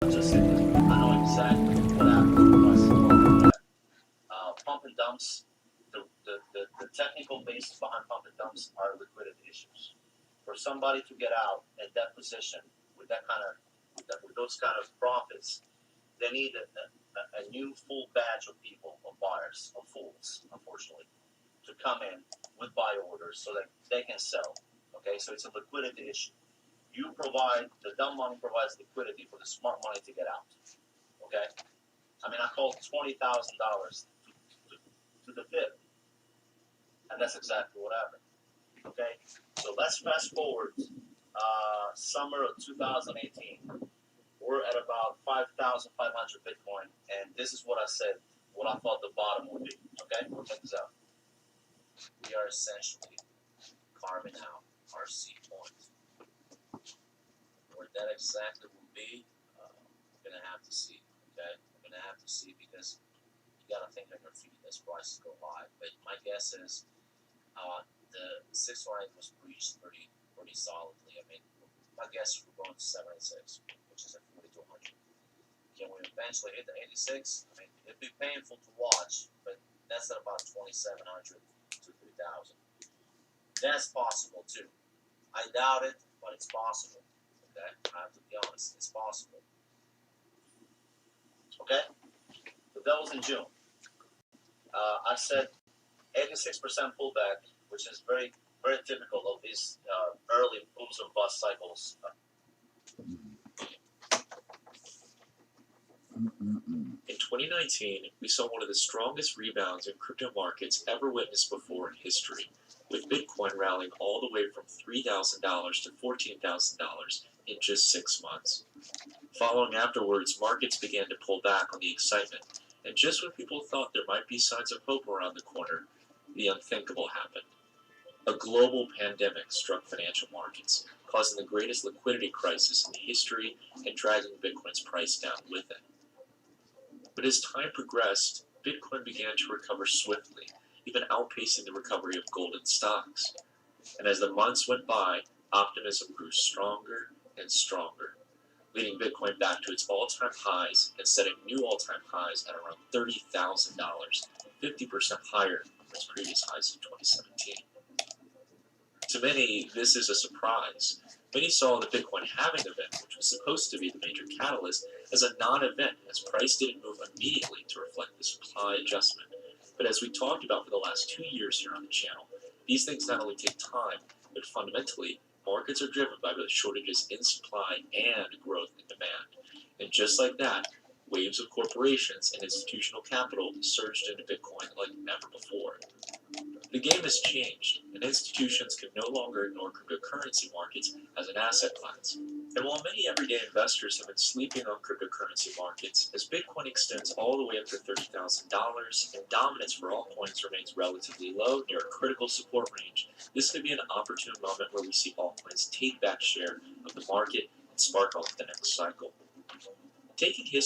just saying, I know exactly what happened with my smoke. Pump and dumps, the technical basis behind pump and dumps are liquidity issues. For somebody to get out at that position with that kind of with those kind of profits, they need a new full batch of people, of buyers, of fools, unfortunately, to come in with buy orders so that they can sell. Okay, so it's a liquidity issue. You provide the dumb money provides liquidity for the smart money to get out. Okay, I mean I called $20,000 to the fifth, and that's exactly what happened. Okay, so let's fast forward summer of 2018. We're at about 5,500 Bitcoin, and this is what I said, what I thought the bottom would be. Okay, check this out. We are essentially carving out our C point. Where that exactly will be, we're gonna have to see. Okay, we're gonna have to see because you gotta think on your feet as prices go high. But my guess is the 618 was breached pretty solidly. I mean, my guess is we're going to 786, which is at 4,200. Can we eventually hit the 86? I mean, it'd be painful to watch, but that's at about 2,700 to 3,000. That's possible too. I doubt it, but it's possible. Okay, I have to be honest, it's possible. Okay, so that was in June. I said 86% pullback, which is very typical of these early booms and bust cycles. In 2019, we saw one of the strongest rebounds in crypto markets ever witnessed before in history, with Bitcoin rallying all the way from $3,000 to $14,000 in just 6 months. Following afterwards, markets began to pull back on the excitement, and just when people thought there might be signs of hope around the corner, the unthinkable happened. A global pandemic struck financial markets, causing the greatest liquidity crisis in history and dragging Bitcoin's price down with it. But as time progressed, Bitcoin began to recover swiftly, even outpacing the recovery of gold and stocks. And as the months went by, optimism grew stronger and stronger, leading Bitcoin back to its all-time highs and setting new all-time highs at around $30,000, 50% higher than its previous highs in 2017. To many, this is a surprise. Many saw the Bitcoin halving event, which was supposed to be the major catalyst, as a non-event, as price didn't move immediately to reflect the supply adjustment. But as we talked about for the last 2 years here on the channel, these things not only take time, but fundamentally, markets are driven by both shortages in supply and growth in demand. And just like that, waves of corporations and institutional capital surged into Bitcoin like never before. The game has changed, and institutions can no longer ignore cryptocurrency markets as an asset class. And while many everyday investors have been sleeping on cryptocurrency markets, as Bitcoin extends all the way up to $30,000 and dominance for altcoins remains relatively low near a critical support range, this could be an opportune moment where we see altcoins take back share of the market and spark off the next cycle. Taking history